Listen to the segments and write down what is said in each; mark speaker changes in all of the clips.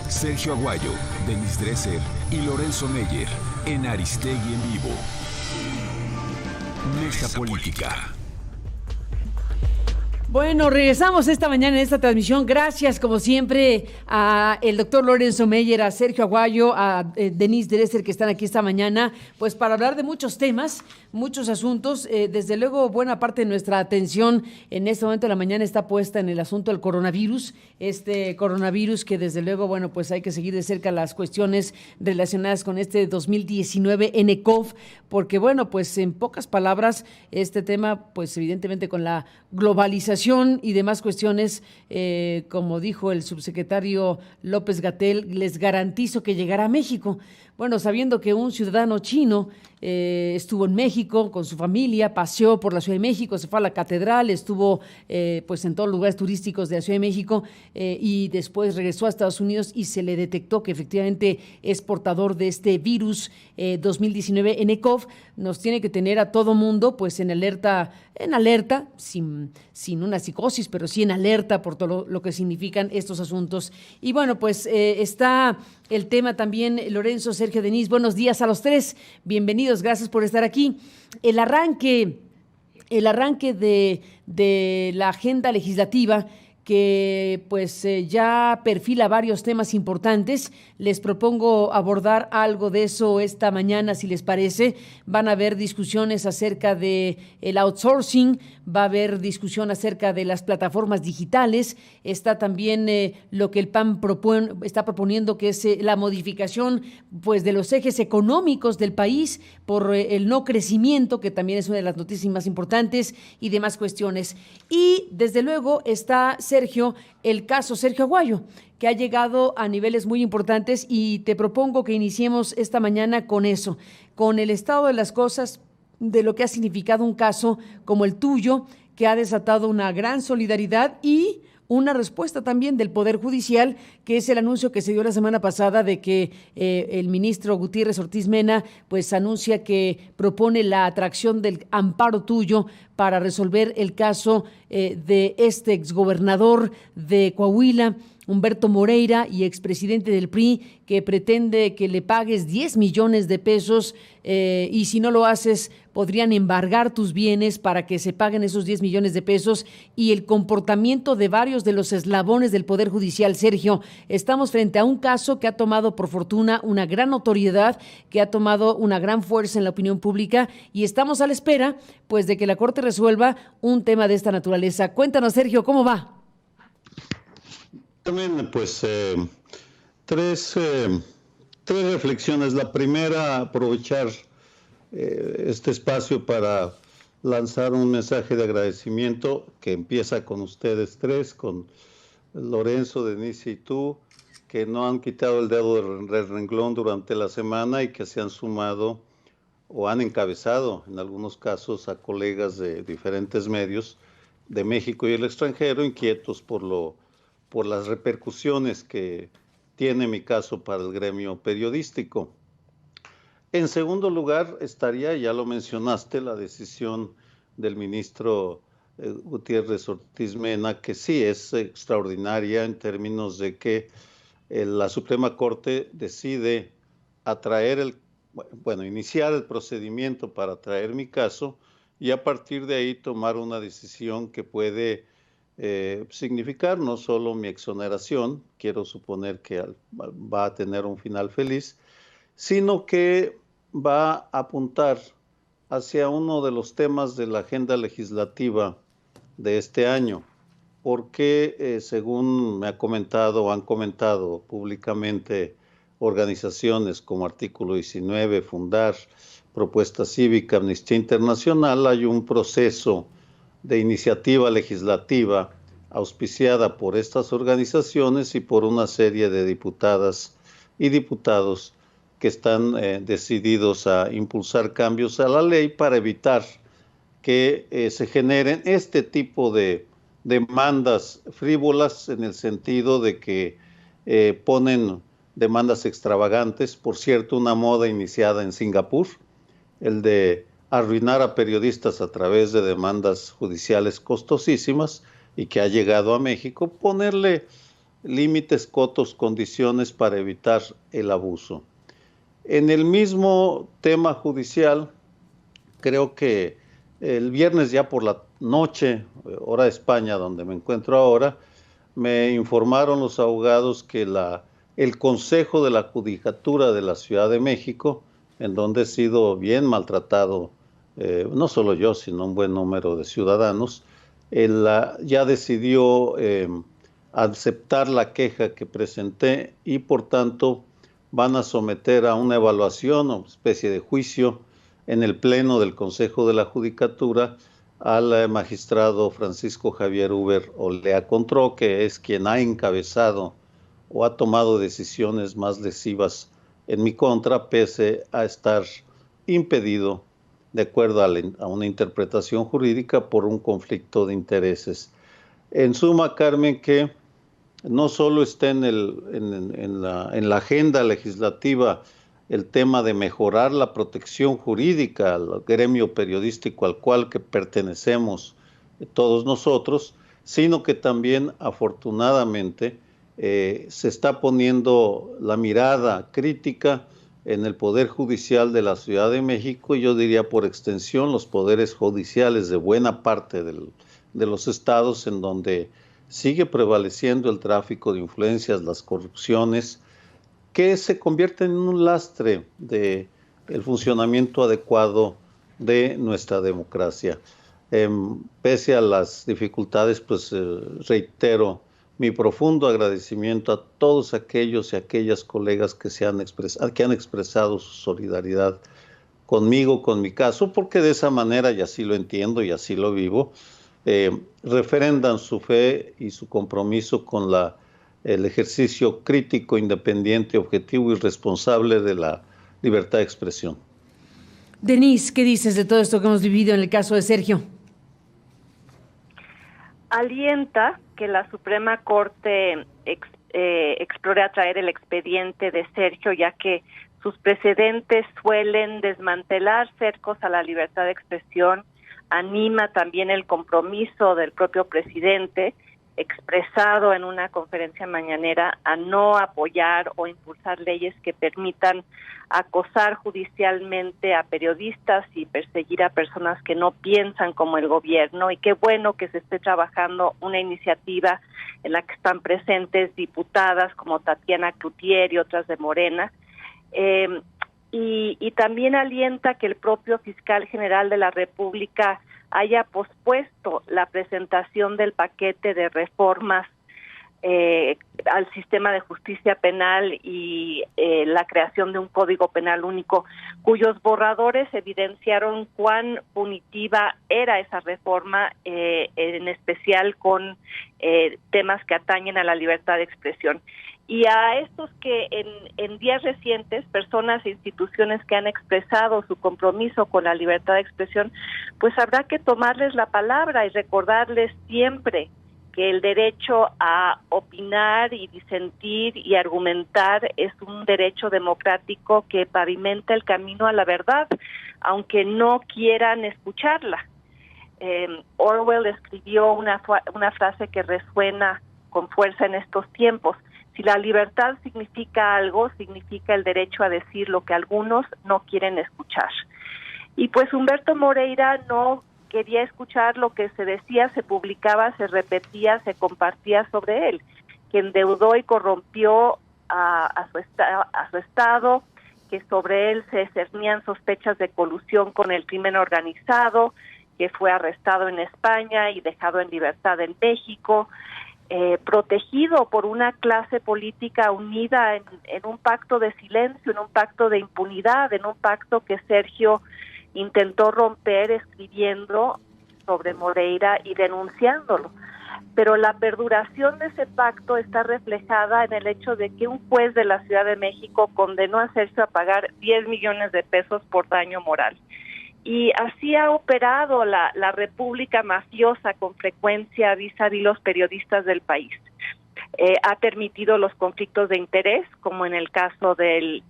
Speaker 1: Sergio Aguayo, Denise Dresser y Lorenzo Meyer en Aristegui en Vivo. Mesa Política.
Speaker 2: Bueno, regresamos esta mañana en esta transmisión. Gracias, como siempre, a el doctor Lorenzo Meyer, a Sergio Aguayo, a Denise Dresser, que están aquí esta mañana, pues para hablar de muchos temas, muchos asuntos. Desde luego, buena parte de nuestra atención en este momento de la mañana está puesta en el asunto del coronavirus. Este coronavirus que desde luego, bueno, pues hay que seguir de cerca las cuestiones relacionadas con este 2019 NCOV, porque bueno, pues en pocas palabras, este tema, pues evidentemente con la globalización y demás cuestiones, como dijo el subsecretario López-Gatell, les garantizo que llegará a México. Bueno, sabiendo que un ciudadano chino estuvo en México con su familia, paseó por la Ciudad de México, se fue a la catedral, estuvo pues en todos los lugares turísticos de la Ciudad de México y después regresó a Estados Unidos y se le detectó que efectivamente es portador de este virus 2019 nCoV. Nos tiene que tener a todo mundo pues en alerta, sin una psicosis, pero sí en alerta por todo lo que significan estos asuntos. Y bueno, pues está el tema también, Lorenzo, Sergio, Denise, buenos días a los tres, bienvenidos, gracias por estar aquí. El arranque de la agenda legislativa que pues ya perfila varios temas importantes. Les propongo abordar algo de eso esta mañana, si les parece. Van a haber discusiones acerca de el outsourcing, va a haber discusión acerca de las plataformas digitales, está también lo que el PAN está proponiendo, que es la modificación pues de los ejes económicos del país por el no crecimiento, que también es una de las noticias más importantes, y demás cuestiones. Y desde luego está, Sergio, el caso Sergio Aguayo, que ha llegado a niveles muy importantes, y te propongo que iniciemos esta mañana con eso, con el estado de las cosas, de lo que ha significado un caso como el tuyo, que ha desatado una gran solidaridad y una respuesta también del Poder Judicial, que es el anuncio que se dio la semana pasada de que el ministro Gutiérrez Ortiz Mena pues anuncia que propone la atracción del amparo tuyo para resolver el caso de este exgobernador de Coahuila, Humberto Moreira, y expresidente del PRI, que pretende que le pagues 10 millones de pesos y si no lo haces podrían embargar tus bienes para que se paguen esos 10 millones de pesos, y el comportamiento de varios de los eslabones del Poder Judicial. Sergio, estamos frente a un caso que ha tomado por fortuna una gran notoriedad, que ha tomado una gran fuerza en la opinión pública, y estamos a la espera pues de que la Corte resuelva un tema de esta naturaleza. Cuéntanos, Sergio, ¿cómo va?
Speaker 3: También, pues, tres reflexiones. La primera, aprovechar este espacio para lanzar un mensaje de agradecimiento que empieza con ustedes tres, con Lorenzo, Denise y tú, que no han quitado el dedo del renglón durante la semana y que se han sumado o han encabezado, en algunos casos, a colegas de diferentes medios de México y el extranjero, inquietos por las repercusiones que tiene mi caso para el gremio periodístico. En segundo lugar, estaría, ya lo mencionaste, la decisión del ministro Gutiérrez Ortiz Mena, que sí es extraordinaria en términos de que la Suprema Corte decide iniciar el procedimiento para traer mi caso y a partir de ahí tomar una decisión que puede significar no solo mi exoneración, quiero suponer que va a tener un final feliz, sino que va a apuntar hacia uno de los temas de la agenda legislativa de este año, porque según me ha comentado o han comentado públicamente organizaciones como Artículo 19, Fundar, Propuesta Cívica, Amnistía Internacional, hay un proceso de iniciativa legislativa auspiciada por estas organizaciones y por una serie de diputadas y diputados que están decididos a impulsar cambios a la ley para evitar que se generen este tipo de demandas frívolas, en el sentido de que ponen demandas extravagantes. Por cierto, una moda iniciada en Singapur, el de arruinar a periodistas a través de demandas judiciales costosísimas y que ha llegado a México, ponerle límites, cotos, condiciones para evitar el abuso. En el mismo tema judicial, creo que el viernes ya por la noche, hora de España, donde me encuentro ahora, me informaron los abogados que el Consejo de la Judicatura de la Ciudad de México, en donde he sido bien maltratado, no solo yo, sino un buen número de ciudadanos, ya decidió aceptar la queja que presenté y por tanto van a someter a una evaluación o especie de juicio en el Pleno del Consejo de la Judicatura al magistrado Francisco Javier Huber Olea Contró, que es quien ha encabezado o ha tomado decisiones más lesivas en mi contra, pese a estar impedido de acuerdo a una interpretación jurídica por un conflicto de intereses. En suma, Carmen, que no solo está en la agenda legislativa el tema de mejorar la protección jurídica al gremio periodístico al cual que pertenecemos todos nosotros, sino que también afortunadamente se está poniendo la mirada crítica en el Poder Judicial de la Ciudad de México y yo diría por extensión los poderes judiciales de buena parte de los estados en donde sigue prevaleciendo el tráfico de influencias, las corrupciones, que se convierten en un lastre del funcionamiento adecuado de nuestra democracia. Pese a las dificultades, pues reitero mi profundo agradecimiento a todos aquellos y aquellas colegas que han expresado su solidaridad conmigo, con mi caso, porque de esa manera, y así lo entiendo y así lo vivo, referendan su fe y su compromiso con el ejercicio crítico, independiente, objetivo y responsable de la libertad de expresión.
Speaker 2: Denise, ¿qué dices de todo esto que hemos vivido en el caso de Sergio?
Speaker 4: Alienta que la Suprema Corte explore atraer el expediente de Sergio, ya que sus precedentes suelen desmantelar cercos a la libertad de expresión. Anima también el compromiso del propio presidente, expresado en una conferencia mañanera, a no apoyar o impulsar leyes que permitan acosar judicialmente a periodistas y perseguir a personas que no piensan como el gobierno. Y qué bueno que se esté trabajando una iniciativa en la que están presentes diputadas como Tatiana Cloutier y otras de Morena. Y también alienta que el propio fiscal general de la República haya pospuesto la presentación del paquete de reformas al sistema de justicia penal y la creación de un código penal único, cuyos borradores evidenciaron cuán punitiva era esa reforma, en especial con temas que atañen a la libertad de expresión. Y a estos que en días recientes, personas e instituciones que han expresado su compromiso con la libertad de expresión, pues habrá que tomarles la palabra y recordarles siempre que el derecho a opinar y disentir y argumentar es un derecho democrático que pavimenta el camino a la verdad, aunque no quieran escucharla. Orwell escribió una frase que resuena con fuerza en estos tiempos: si la libertad significa algo, significa el derecho a decir lo que algunos no quieren escuchar. Y pues Humberto Moreira no quería escuchar lo que se decía, se publicaba, se repetía, se compartía sobre él, que endeudó y corrompió a su estado, que sobre él se cernían sospechas de colusión con el crimen organizado, que fue arrestado en España y dejado en libertad en México, protegido por una clase política unida en un pacto de silencio, en un pacto de impunidad, en un pacto que Sergio intentó romper escribiendo sobre Moreira y denunciándolo. Pero la perduración de ese pacto está reflejada en el hecho de que un juez de la Ciudad de México condenó a Sergio a pagar 10 millones de pesos por daño moral. Y así ha operado la república mafiosa con frecuencia vis-a-vis los periodistas del país. Ha permitido los conflictos de interés, como en el caso del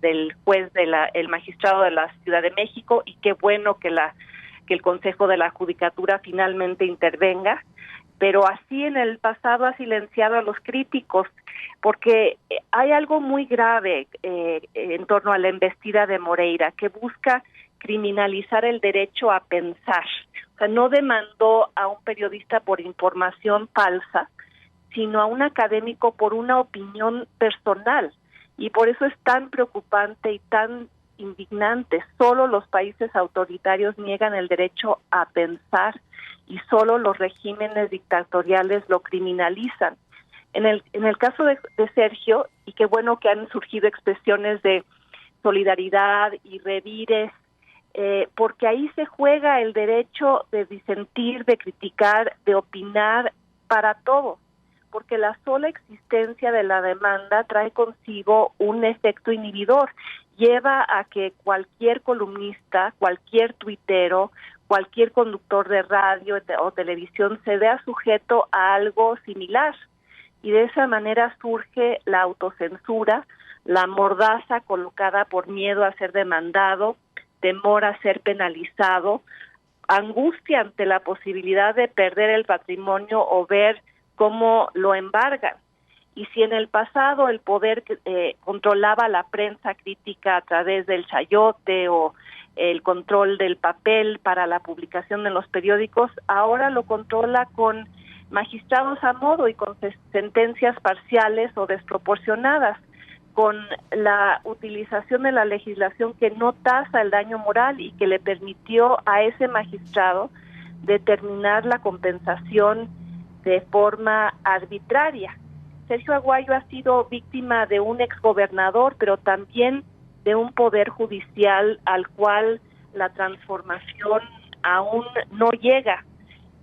Speaker 4: juez, el magistrado de la Ciudad de México, y qué bueno que el Consejo de la Judicatura finalmente intervenga. pero así en el pasado ha silenciado a los críticos, porque hay algo muy grave en torno a la embestida de Moreira, que busca criminalizar el derecho a pensar. O sea, no demandó a un periodista por información falsa, sino a un académico por una opinión personal. Y por eso es tan preocupante y tan indignante. Solo los países autoritarios niegan el derecho a pensar y solo los regímenes dictatoriales lo criminalizan. En el caso de Sergio, y qué bueno que han surgido expresiones de solidaridad y revires, porque ahí se juega el derecho de disentir, de criticar, de opinar para todos, porque la sola existencia de la demanda trae consigo un efecto inhibidor, lleva a que cualquier columnista, cualquier tuitero, cualquier conductor de radio o televisión se vea sujeto a algo similar, y de esa manera surge la autocensura, la mordaza colocada por miedo a ser demandado, temor a ser penalizado, angustia ante la posibilidad de perder el patrimonio o ver cómo lo embargan. Y si en el pasado el poder controlaba la prensa crítica a través del chayote o el control del papel para la publicación en los periódicos, ahora lo controla con magistrados a modo y con sentencias parciales o desproporcionadas, con la utilización de la legislación que no tasa el daño moral y que le permitió a ese magistrado determinar la compensación de forma arbitraria. Sergio Aguayo ha sido víctima de un exgobernador, pero también de un poder judicial al cual la transformación aún no llega.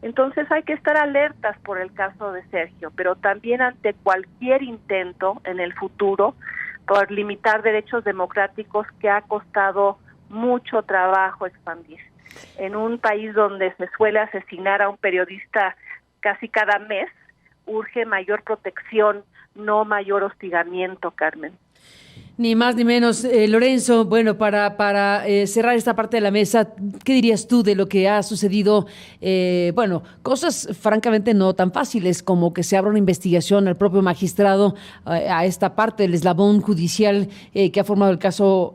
Speaker 4: Entonces hay que estar alertas por el caso de Sergio, pero también ante cualquier intento en el futuro por limitar derechos democráticos que ha costado mucho trabajo expandir. En un país donde se suele asesinar a un periodista casi cada mes, urge mayor protección, no mayor hostigamiento, Carmen.
Speaker 2: Ni más ni menos. Lorenzo, bueno, para cerrar esta parte de la mesa, ¿qué dirías tú de lo que ha sucedido? Bueno, cosas francamente no tan fáciles como que se abra una investigación al propio magistrado, a esta parte del eslabón judicial que ha formado el caso,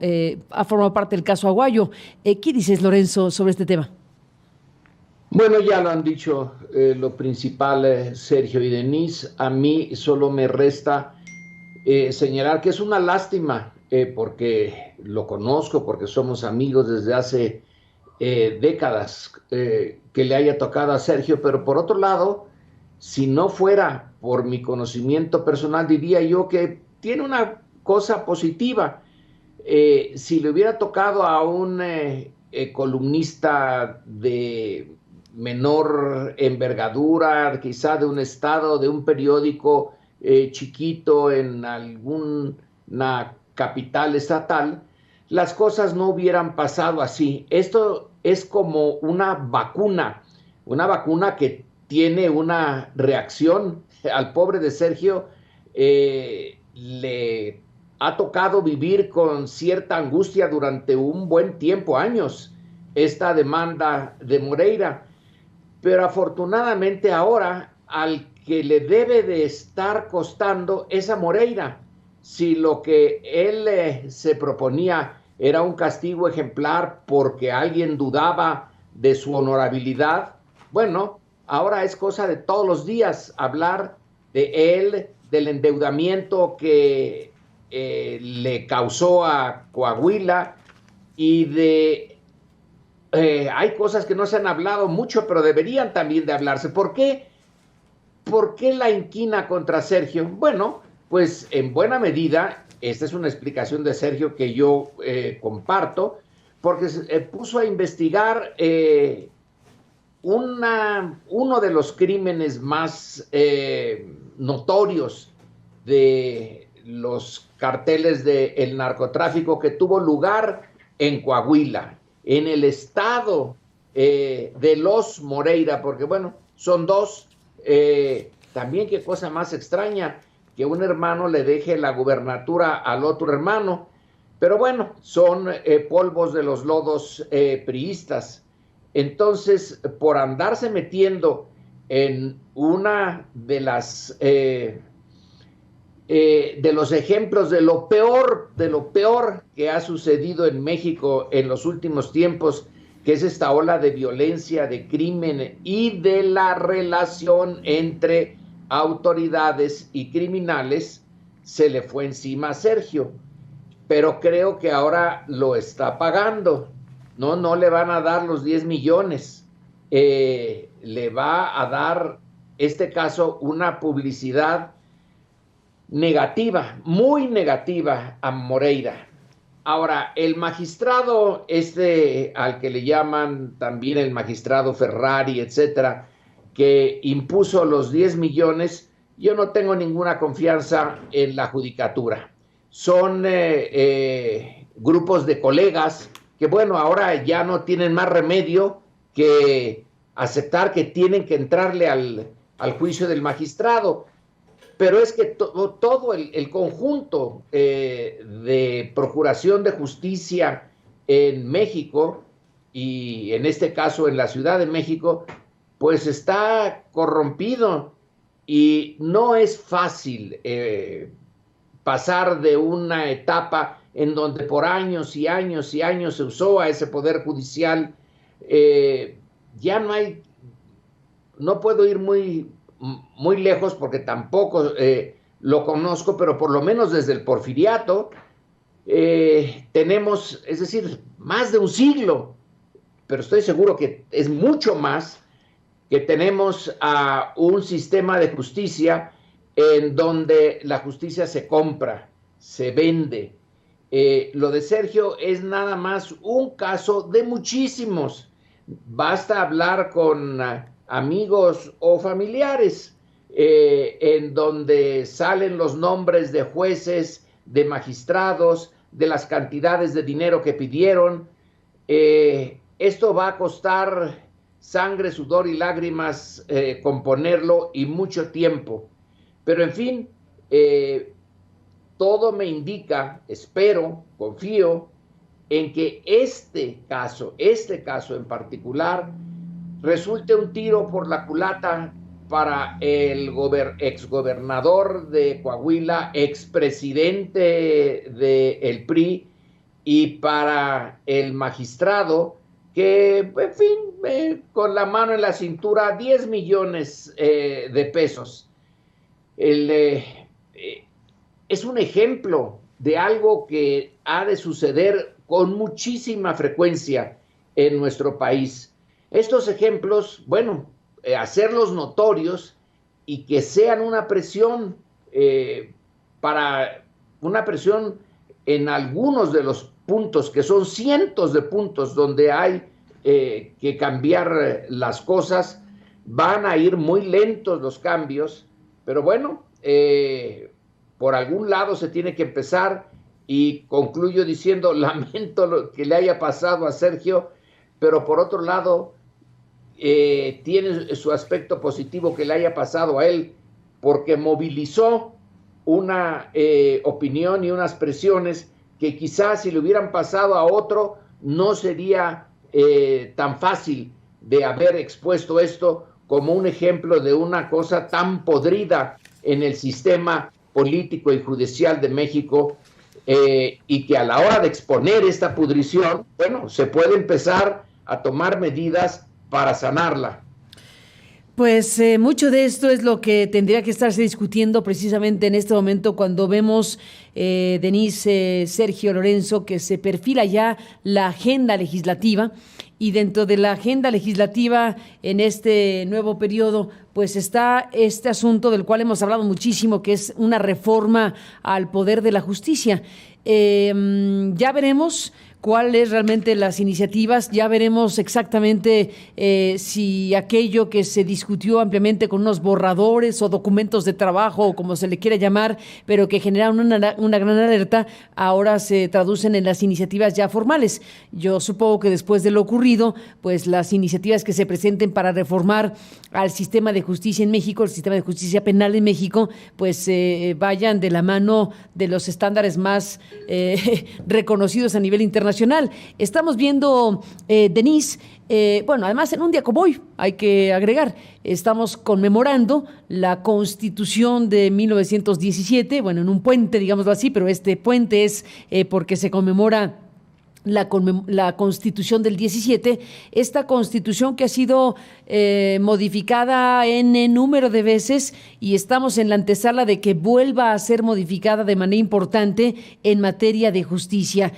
Speaker 2: ha formado parte del caso Aguayo. ¿Qué dices, Lorenzo, sobre este tema?
Speaker 5: Bueno, ya lo han dicho lo principal Sergio y Denise. A mí solo me resta señalar que es una lástima, porque lo conozco, porque somos amigos desde hace décadas, que le haya tocado a Sergio, pero por otro lado, si no fuera por mi conocimiento personal, diría yo que tiene una cosa positiva. Si le hubiera tocado a un columnista de menor envergadura, quizá de un estado, de un periódico chiquito en alguna capital estatal, las cosas no hubieran pasado así. Esto es como una vacuna que tiene una reacción. Al pobre de Sergio le ha tocado vivir con cierta angustia durante un buen tiempo, años, esta demanda de Moreira. Pero afortunadamente ahora al que le debe de estar costando es a Moreira. Si lo que él se proponía era un castigo ejemplar porque alguien dudaba de su honorabilidad, bueno, ahora es cosa de todos los días hablar de él, del endeudamiento que le causó a Coahuila y de... hay cosas que no se han hablado mucho, pero deberían también de hablarse. ¿Por qué? ¿Por qué la inquina contra Sergio? Bueno, pues en buena medida, esta es una explicación de Sergio que yo comparto, porque se puso a investigar uno de los crímenes más notorios de los carteles del narcotráfico que tuvo lugar en Coahuila, en el estado de los Moreira, porque bueno, son dos. También qué cosa más extraña que un hermano le deje la gubernatura al otro hermano, pero bueno, son polvos de los lodos priistas. Entonces, por andarse metiendo en una de las de los ejemplos de lo peor que ha sucedido en México en los últimos tiempos, que es esta ola de violencia, de crimen y de la relación entre autoridades y criminales, se le fue encima a Sergio. Pero creo que ahora lo está pagando. No le van a dar los 10 millones. Le va a dar, este caso, una publicidad negativa, muy negativa a Moreira. Ahora, el magistrado al que le llaman también el magistrado Ferrari, etcétera, que impuso los 10 millones, yo no tengo ninguna confianza en la judicatura. Son grupos de colegas que, bueno, ahora ya no tienen más remedio que aceptar que tienen que entrarle al juicio del magistrado. Pero es que todo el conjunto de procuración de justicia en México, y en este caso en la Ciudad de México, pues está corrompido, y no es fácil pasar de una etapa en donde por años y años y años se usó a ese poder judicial. Ya no puedo ir muy lejos porque tampoco lo conozco, pero por lo menos desde el Porfiriato tenemos, es decir, más de un siglo, pero estoy seguro que es mucho más, que tenemos a un sistema de justicia en donde la justicia se compra, se vende. Lo de Sergio es nada más un caso de muchísimos. Basta hablar con amigos o familiares en donde salen los nombres de jueces, de magistrados, de las cantidades de dinero que pidieron. Esto va a costar sangre, sudor y lágrimas componerlo, y mucho tiempo. Pero en fin, todo me indica, espero, confío en que este caso en particular resulte un tiro por la culata para el exgobernador de Coahuila, expresidente del PRI, y para el magistrado que, en fin, con la mano en la cintura, 10 millones de pesos. Es un ejemplo de algo que ha de suceder con muchísima frecuencia en nuestro país. Estos ejemplos, bueno, hacerlos notorios y que sean una presión en algunos de los puntos, que son cientos de puntos donde hay que cambiar las cosas. Van a ir muy lentos los cambios, pero bueno, por algún lado se tiene que empezar, y concluyo diciendo, lamento lo que le haya pasado a Sergio, pero por otro lado, tiene su aspecto positivo que le haya pasado a él, porque movilizó una opinión y unas presiones que quizás si le hubieran pasado a otro no sería tan fácil de haber expuesto esto como un ejemplo de una cosa tan podrida en el sistema político y judicial de México, y que a la hora de exponer esta pudrición, bueno, se puede empezar a tomar medidas para sanarla.
Speaker 2: Pues mucho de esto es lo que tendría que estarse discutiendo precisamente en este momento, cuando vemos, Denise, Sergio Lorenzo, que se perfila ya la agenda legislativa, y dentro de la agenda legislativa en este nuevo periodo, pues está este asunto del cual hemos hablado muchísimo, que es una reforma al poder de la justicia. Ya veremos cuáles realmente las iniciativas, ya veremos exactamente si aquello que se discutió ampliamente con unos borradores o documentos de trabajo, o como se le quiera llamar, pero que generaron una gran alerta, ahora se traducen en las iniciativas ya formales. Yo supongo que después de lo ocurrido, pues las iniciativas que se presenten para reformar al sistema de justicia en México, el sistema de justicia penal en México, pues vayan de la mano de los estándares más reconocidos a nivel internacional. Estamos viendo, Denise, Bueno, además en un día como hoy, hay que agregar, estamos conmemorando la Constitución de 1917, bueno, en un puente, digámoslo así, pero este puente es porque se conmemora la Constitución del 17, esta Constitución que ha sido modificada en número de veces, y estamos en la antesala de que vuelva a ser modificada de manera importante en materia de justicia.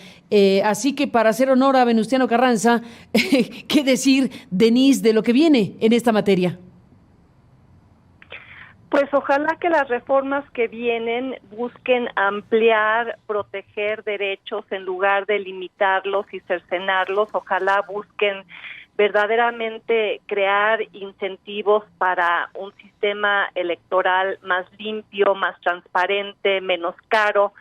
Speaker 2: Así que, para hacer honor a Venustiano Carranza, ¿qué decir, Denise, de lo que viene en esta materia?
Speaker 4: Pues ojalá que las reformas que vienen busquen ampliar, proteger derechos en lugar de limitarlos y cercenarlos. Ojalá busquen verdaderamente crear incentivos para un sistema electoral más limpio, más transparente, menos caro.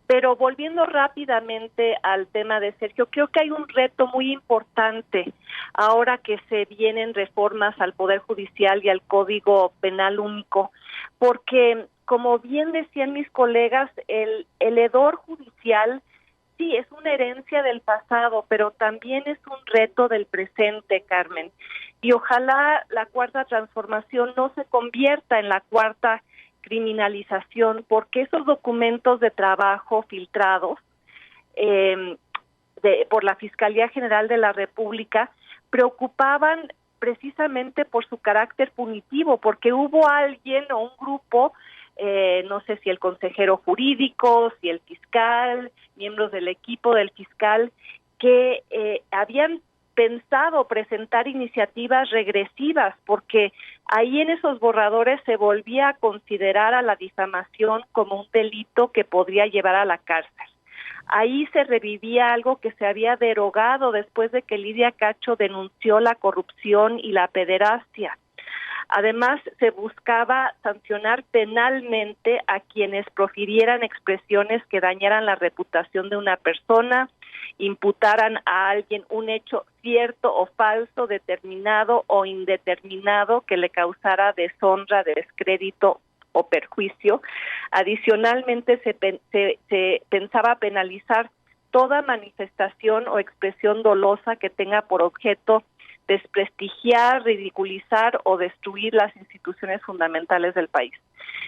Speaker 4: Pero volviendo rápidamente al tema de Sergio, creo que hay un reto muy importante ahora que se vienen reformas al Poder Judicial y al Código Penal Único, porque, como bien decían mis colegas, el hedor judicial sí es una herencia del pasado, pero también es un reto del presente, Carmen. Y ojalá la cuarta transformación no se convierta en la cuarta criminalización, porque esos documentos de trabajo filtrados por la Fiscalía General de la República preocupaban precisamente por su carácter punitivo, porque hubo alguien o un grupo, no sé si el consejero jurídico, si el fiscal, miembros del equipo del fiscal, que habían pensado presentar iniciativas regresivas, porque ahí en esos borradores se volvía a considerar a la difamación como un delito que podría llevar a la cárcel. Ahí se revivía algo que se había derogado después de que Lidia Cacho denunció la corrupción y la pederastia. Además, se buscaba sancionar penalmente a quienes profirieran expresiones que dañaran la reputación de una persona, imputaran a alguien un hecho cierto o falso, determinado o indeterminado que le causara deshonra, descrédito o perjuicio. Adicionalmente, se pensaba penalizar toda manifestación o expresión dolosa que tenga por objeto desprestigiar, ridiculizar o destruir las instituciones fundamentales del país.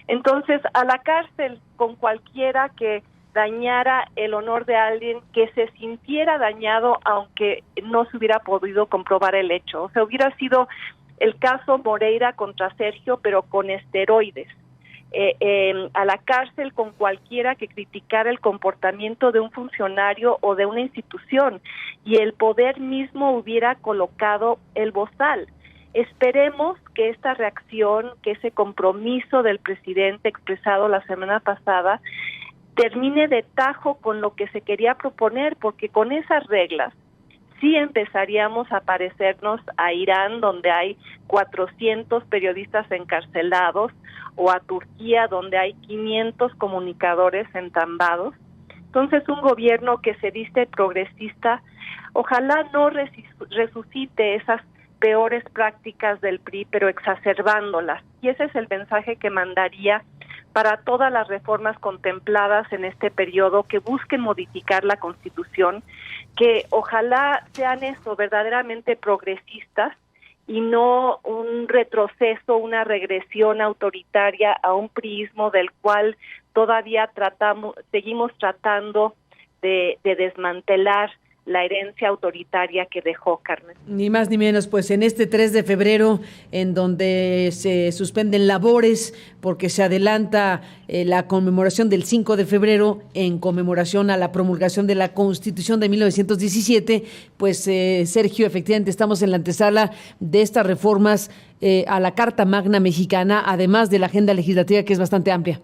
Speaker 4: Entonces, a la cárcel con cualquiera que dañara el honor de alguien, que se sintiera dañado aunque no se hubiera podido comprobar el hecho. O sea, hubiera sido el caso Moreira contra Sergio, pero con esteroides. A la cárcel con cualquiera que criticara el comportamiento de un funcionario o de una institución, y el poder mismo hubiera colocado el bozal. Esperemos que esta reacción, que ese compromiso del presidente expresado la semana pasada, termine de tajo con lo que se quería proponer, porque con esas reglas sí empezaríamos a parecernos a Irán, donde hay 400 periodistas encarcelados, o a Turquía, donde hay 500 comunicadores entambados. Entonces, un gobierno que se dice progresista, ojalá no resucite esas peores prácticas del PRI, pero exacerbándolas. Y ese es el mensaje que mandaría para todas las reformas contempladas en este periodo, que busquen modificar la Constitución, que ojalá sean eso, verdaderamente progresistas, y no un retroceso, una regresión autoritaria a un priismo del cual todavía seguimos tratando de desmantelar la herencia autoritaria que dejó, Carmen.
Speaker 2: Ni más ni menos, pues en este 3 de febrero, en donde se suspenden labores porque se adelanta la conmemoración del 5 de febrero en conmemoración a la promulgación de la Constitución de 1917, pues Sergio, efectivamente estamos en la antesala de estas reformas a la Carta Magna Mexicana, además de la agenda legislativa, que es bastante amplia.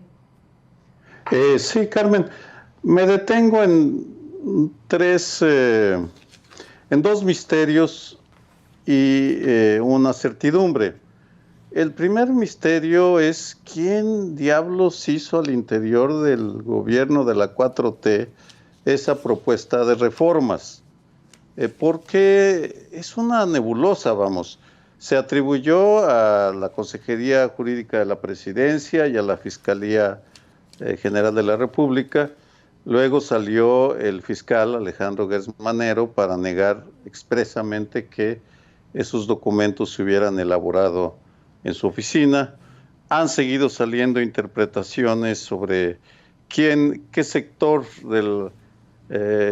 Speaker 3: Sí, Carmen, me detengo en dos misterios y una certidumbre. El primer misterio es quién diablos hizo al interior del gobierno de la 4T esa propuesta de reformas, porque es una nebulosa, vamos. Se atribuyó a la Consejería Jurídica de la Presidencia y a la Fiscalía General de la República Luego salió el fiscal Alejandro Gertz Manero para negar expresamente que esos documentos se hubieran elaborado en su oficina. Han seguido saliendo interpretaciones sobre qué sector del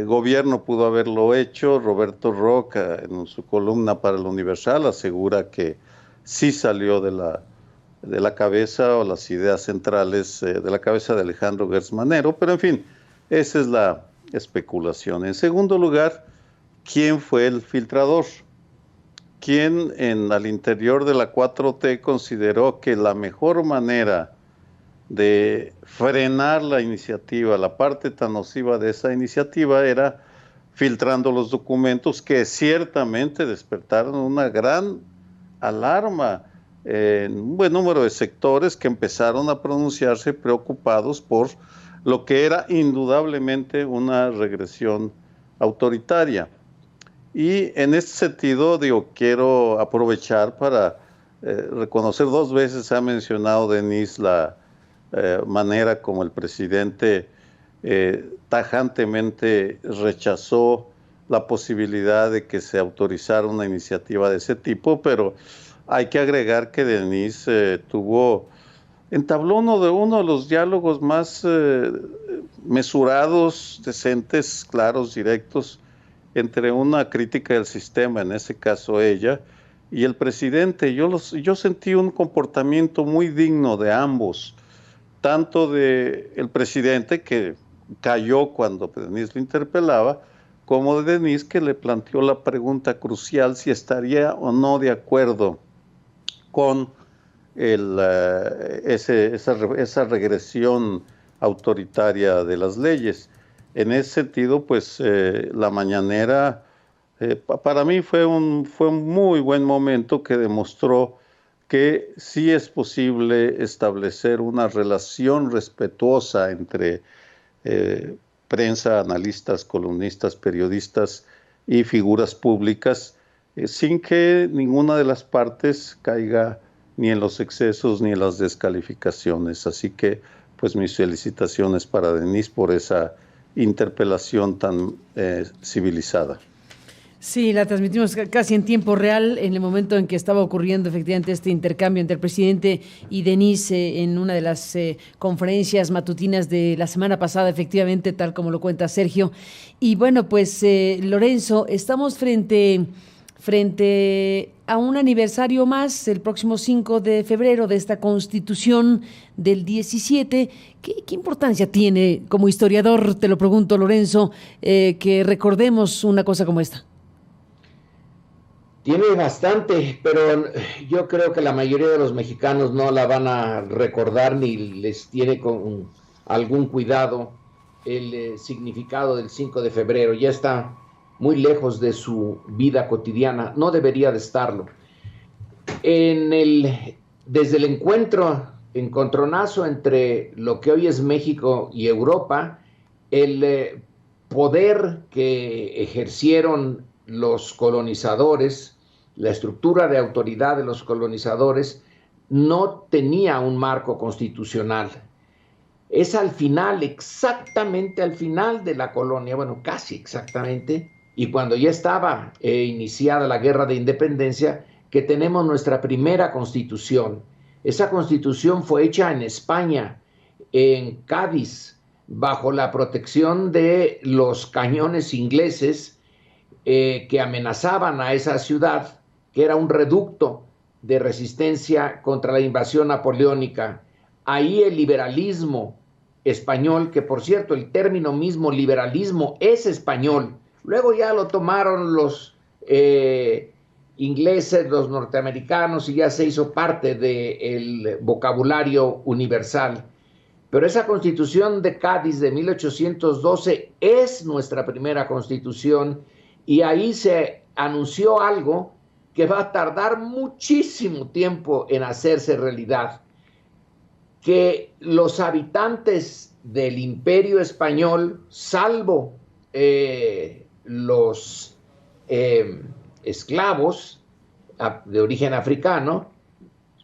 Speaker 3: gobierno pudo haberlo hecho. Roberto Roca, en su columna para el Universal, asegura que sí salió de la cabeza o las ideas centrales de la cabeza de Alejandro Gertz Manero, pero en fin, esa es la especulación. En segundo lugar, ¿quién fue el filtrador? ¿Quién al interior de la 4T consideró que la mejor manera de frenar la iniciativa, la parte tan nociva de esa iniciativa, era filtrando los documentos que ciertamente despertaron una gran alarma en un buen número de sectores que empezaron a pronunciarse preocupados por lo que era indudablemente una regresión autoritaria? Y en este sentido, quiero aprovechar para reconocer, 2 veces ha mencionado Denise la manera como el presidente tajantemente rechazó la posibilidad de que se autorizara una iniciativa de ese tipo, pero hay que agregar que Denise entabló uno de los diálogos más mesurados, decentes, claros, directos, entre una crítica del sistema, en ese caso ella, y el presidente. Yo sentí un comportamiento muy digno de ambos, tanto del presidente, que cayó cuando Denise le interpelaba, como de Denise, que le planteó la pregunta crucial si estaría o no de acuerdo con esa regresión autoritaria de las leyes. En ese sentido, pues la mañanera para mí fue un muy buen momento que demostró que sí es posible establecer una relación respetuosa entre prensa, analistas, columnistas, periodistas y figuras públicas, sin que ninguna de las partes caiga ni en los excesos ni en las descalificaciones. Así que, pues, mis felicitaciones para Denise por esa interpelación tan civilizada.
Speaker 2: Sí, la transmitimos casi en tiempo real en el momento en que estaba ocurriendo efectivamente este intercambio entre el presidente y Denise en una de las conferencias matutinas de la semana pasada, efectivamente, tal como lo cuenta Sergio. Y bueno, pues Lorenzo, estamos frente a un aniversario más, el próximo 5 de febrero, de esta Constitución del 17. ¿Qué importancia tiene, como historiador, te lo pregunto, Lorenzo, que recordemos una cosa como esta?
Speaker 5: Tiene bastante, pero yo creo que la mayoría de los mexicanos no la van a recordar ni les tiene con algún cuidado el significado del 5 de febrero. Ya está muy lejos de su vida cotidiana, no debería de estarlo. Desde el encontronazo entre lo que hoy es México y Europa, el poder que ejercieron los colonizadores, la estructura de autoridad de los colonizadores, no tenía un marco constitucional. Es al final, exactamente al final de la colonia, bueno, casi exactamente, y cuando ya estaba iniciada la Guerra de Independencia, que tenemos nuestra primera constitución. Esa constitución fue hecha en España, en Cádiz, bajo la protección de los cañones ingleses que amenazaban a esa ciudad, que era un reducto de resistencia contra la invasión napoleónica. Ahí el liberalismo español, que por cierto el término mismo liberalismo es español, luego ya lo tomaron los ingleses, los norteamericanos, y ya se hizo parte del vocabulario universal. Pero esa Constitución de Cádiz de 1812 es nuestra primera Constitución, y ahí se anunció algo que va a tardar muchísimo tiempo en hacerse realidad, que los habitantes del Imperio Español, salvo los esclavos de origen africano,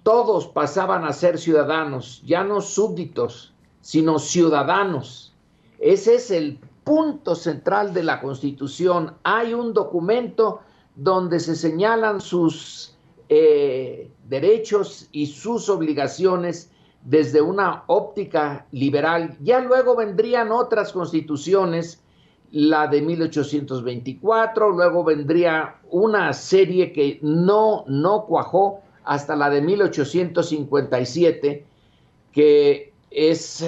Speaker 5: todos pasaban a ser ciudadanos, ya no súbditos, sino ciudadanos. Ese es el punto central de la Constitución. Hay un documento donde se señalan sus derechos y sus obligaciones desde una óptica liberal. Ya luego vendrían otras constituciones, la de 1824, luego vendría una serie que no cuajó hasta la de 1857, que es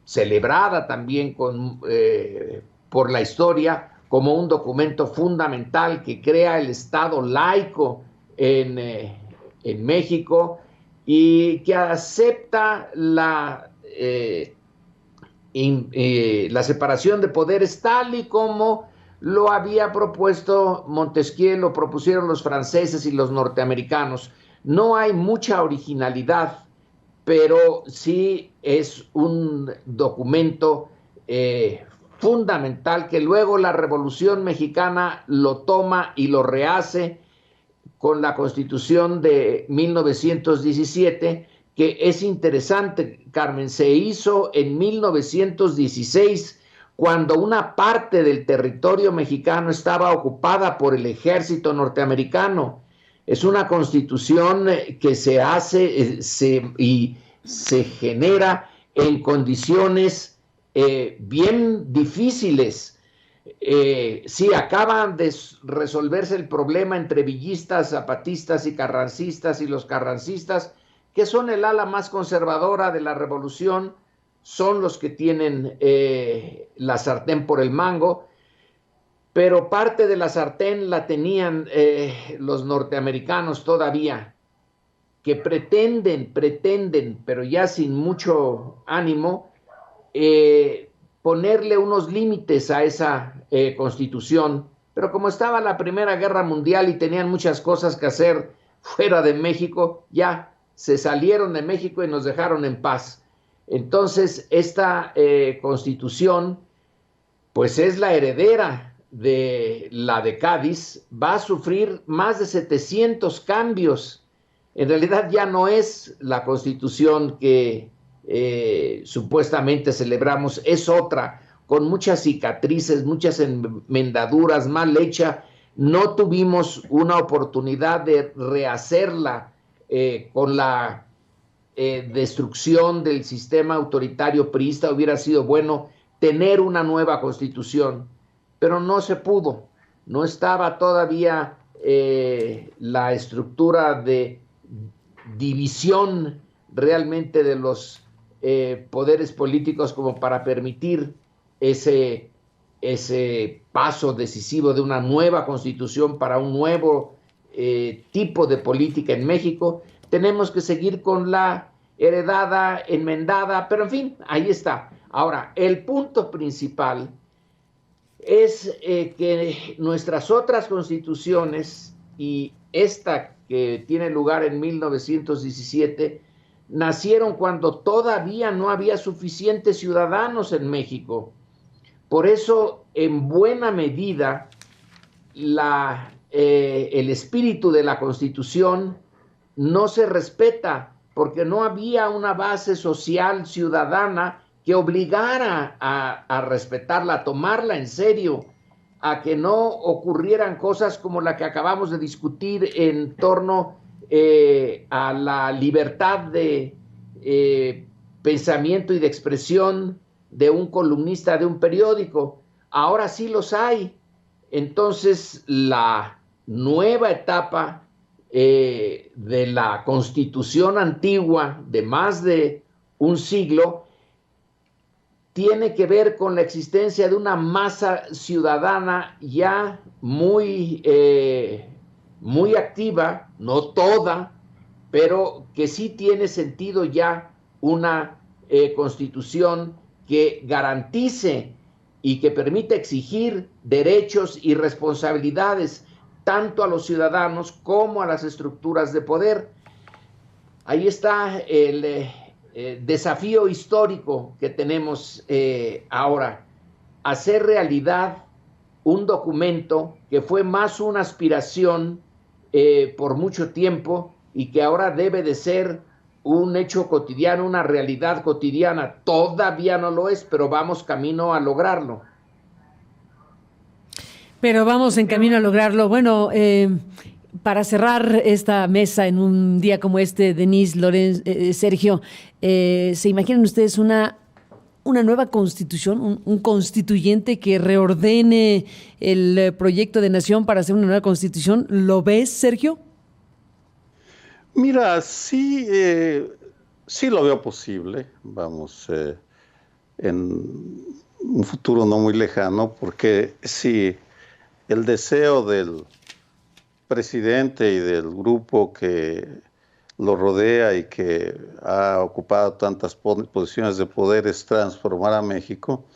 Speaker 5: celebrada también por la historia como un documento fundamental que crea el Estado laico en México y que acepta la separación de poderes tal y como lo había propuesto Montesquieu, lo propusieron los franceses y los norteamericanos. No hay mucha originalidad, pero sí es un documento fundamental que luego la Revolución Mexicana lo toma y lo rehace con la Constitución de 1917, que es interesante, Carmen. Se hizo en 1916, cuando una parte del territorio mexicano estaba ocupada por el ejército norteamericano. Es una constitución que se hace y se genera en condiciones bien difíciles. Sí, acaban de resolverse el problema entre villistas, zapatistas y carrancistas, y los carrancistas, que son el ala más conservadora de la revolución, son los que tienen la sartén por el mango, pero parte de la sartén la tenían los norteamericanos todavía, que pretenden, pero ya sin mucho ánimo, ponerle unos límites a esa constitución. Pero como estaba la Primera Guerra Mundial y tenían muchas cosas que hacer fuera de México, ya se salieron de México y nos dejaron en paz. Entonces, esta constitución, pues es la heredera de la de Cádiz, va a sufrir más de 700 cambios. En realidad ya no es la constitución que supuestamente celebramos, es otra, con muchas cicatrices, muchas enmendaduras, mal hecha. No tuvimos una oportunidad de rehacerla con la destrucción del sistema autoritario priista. Hubiera sido bueno tener una nueva constitución, pero no se pudo. No estaba todavía la estructura de división realmente de los poderes políticos como para permitir ese paso decisivo de una nueva constitución para un nuevo tipo de política en México. Tenemos que seguir con la heredada, enmendada, pero en fin, ahí está. Ahora, el punto principal es que nuestras otras constituciones y esta que tiene lugar en 1917 nacieron cuando todavía no había suficientes ciudadanos en México. Por eso, en buena medida, el espíritu de la Constitución no se respeta, porque no había una base social ciudadana que obligara a respetarla, a tomarla en serio, a que no ocurrieran cosas como la que acabamos de discutir en torno a la libertad de pensamiento y de expresión de un columnista de un periódico. Ahora sí los hay. Entonces, la nueva etapa de la Constitución antigua de más de un siglo tiene que ver con la existencia de una masa ciudadana ya muy activa, no toda, pero que sí tiene sentido ya una constitución que garantice y que permita exigir derechos y responsabilidades tanto a los ciudadanos como a las estructuras de poder. Ahí está el desafío histórico que tenemos ahora, hacer realidad un documento que fue más una aspiración por mucho tiempo y que ahora debe de ser un hecho cotidiano, una realidad cotidiana. Todavía no lo es, pero vamos camino a lograrlo.
Speaker 2: Pero vamos en camino a lograrlo. Bueno, para cerrar esta mesa en un día como este, Denise, Lorenz, Sergio, ¿se imaginan ustedes una nueva constitución, un constituyente que reordene el proyecto de nación para hacer una nueva constitución? ¿Lo ves, Sergio?
Speaker 3: Mira, sí, sí lo veo posible, vamos, en un futuro no muy lejano, porque sí, el deseo del presidente y del grupo que lo rodea y que ha ocupado tantas posiciones de poder es transformar a México.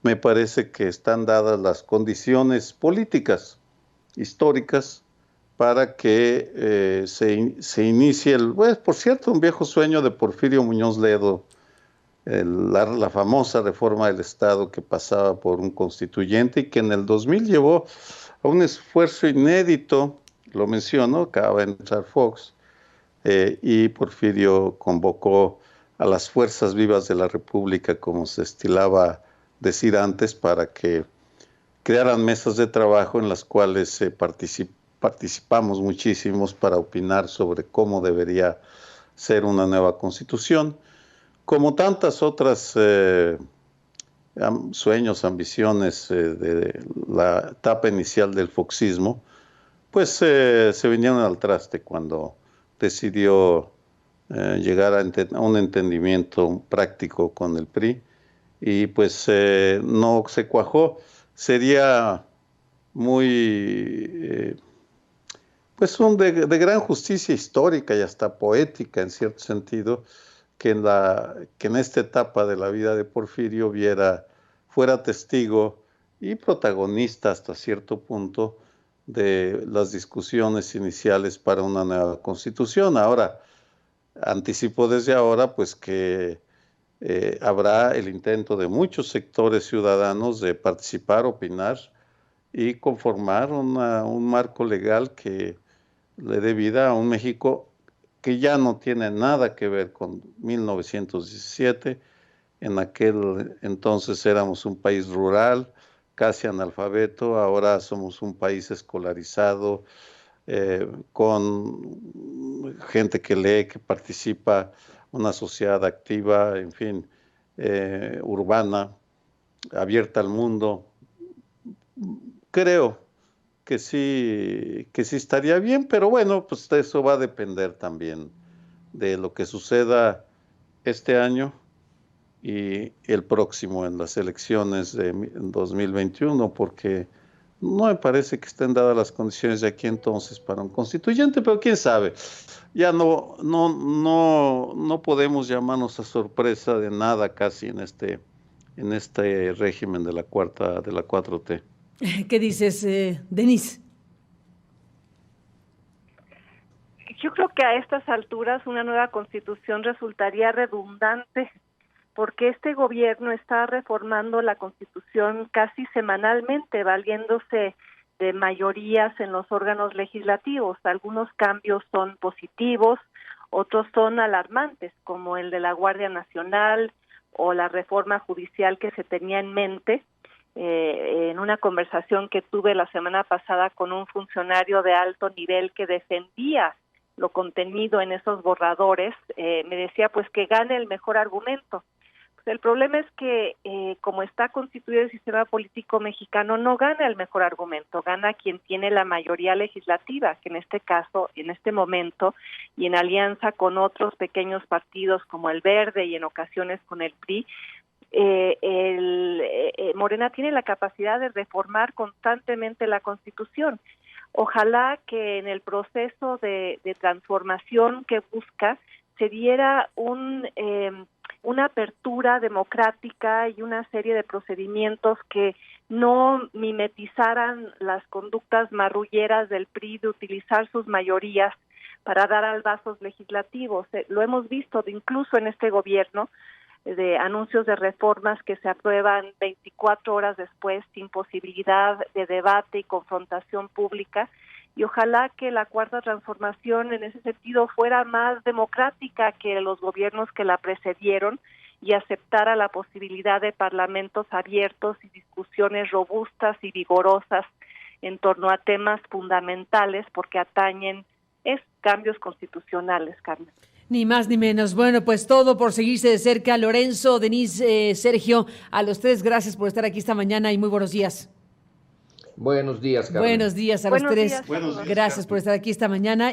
Speaker 3: Me parece que están dadas las condiciones políticas, históricas, para que se inicie, pues, por cierto, un viejo sueño de Porfirio Muñoz Ledo, la famosa reforma del Estado que pasaba por un constituyente y que en el 2000 llevó a un esfuerzo inédito, lo menciono, acaba de entrar Fox, y Porfirio convocó a las fuerzas vivas de la República, como se estilaba decir antes, para que crearan mesas de trabajo en las cuales participamos muchísimos para opinar sobre cómo debería ser una nueva constitución. Como tantas otras sueños, ambiciones de la etapa inicial del foxismo, pues se vinieron al traste cuando decidió llegar a un entendimiento práctico con el PRI y pues no se cuajó. Sería muy, pues de gran justicia histórica y hasta poética en cierto sentido, que en esta etapa de la vida de Porfirio fuera testigo y protagonista hasta cierto punto de las discusiones iniciales para una nueva constitución. Ahora, anticipo desde ahora pues que habrá el intento de muchos sectores ciudadanos de participar, opinar y conformar un marco legal que le dé vida a un México que ya no tiene nada que ver con 1917. En aquel entonces éramos un país rural, casi analfabeto, ahora somos un país escolarizado, con gente que lee, que participa, una sociedad activa, en fin, urbana, abierta al mundo. Creo que sí estaría bien, pero bueno, pues eso va a depender también de lo que suceda este año y el próximo en las elecciones de 2021, porque no me parece que estén dadas las condiciones de aquí entonces para un constituyente, pero quién sabe. Ya no podemos llamarnos a sorpresa de nada casi en este régimen de la 4T.
Speaker 2: ¿Qué dices, Denise?
Speaker 4: Yo creo que a estas alturas una nueva constitución resultaría redundante, porque este gobierno está reformando la Constitución casi semanalmente, valiéndose de mayorías en los órganos legislativos. Algunos cambios son positivos, otros son alarmantes, como el de la Guardia Nacional o la reforma judicial que se tenía en mente. En una conversación que tuve la semana pasada con un funcionario de alto nivel que defendía lo contenido en esos borradores, me decía pues que gane el mejor argumento. El problema es que como está constituido el sistema político mexicano, no gana el mejor argumento, gana quien tiene la mayoría legislativa, que en este caso, en este momento, y en alianza con otros pequeños partidos como el Verde y en ocasiones con el PRI, Morena tiene la capacidad de reformar constantemente la Constitución. Ojalá que en el proceso de transformación que busca se diera una apertura democrática y una serie de procedimientos que no mimetizaran las conductas marrulleras del PRI de utilizar sus mayorías para dar albazos legislativos. Lo hemos visto incluso en este gobierno, de anuncios de reformas que se aprueban 24 horas después sin posibilidad de debate y confrontación pública, y ojalá que la Cuarta Transformación en ese sentido fuera más democrática que los gobiernos que la precedieron y aceptara la posibilidad de parlamentos abiertos y discusiones robustas y vigorosas en torno a temas fundamentales porque atañen cambios constitucionales, Carmen.
Speaker 2: Ni más ni menos. Bueno, pues todo por seguirse de cerca. Lorenzo, Denise, Sergio, a los tres, gracias por estar aquí esta mañana y muy buenos días.
Speaker 5: Buenos días, Carmen.
Speaker 2: Buenos días a los tres.
Speaker 3: Buenos días,
Speaker 2: Gracias
Speaker 3: Carmen.
Speaker 2: por estar aquí esta mañana.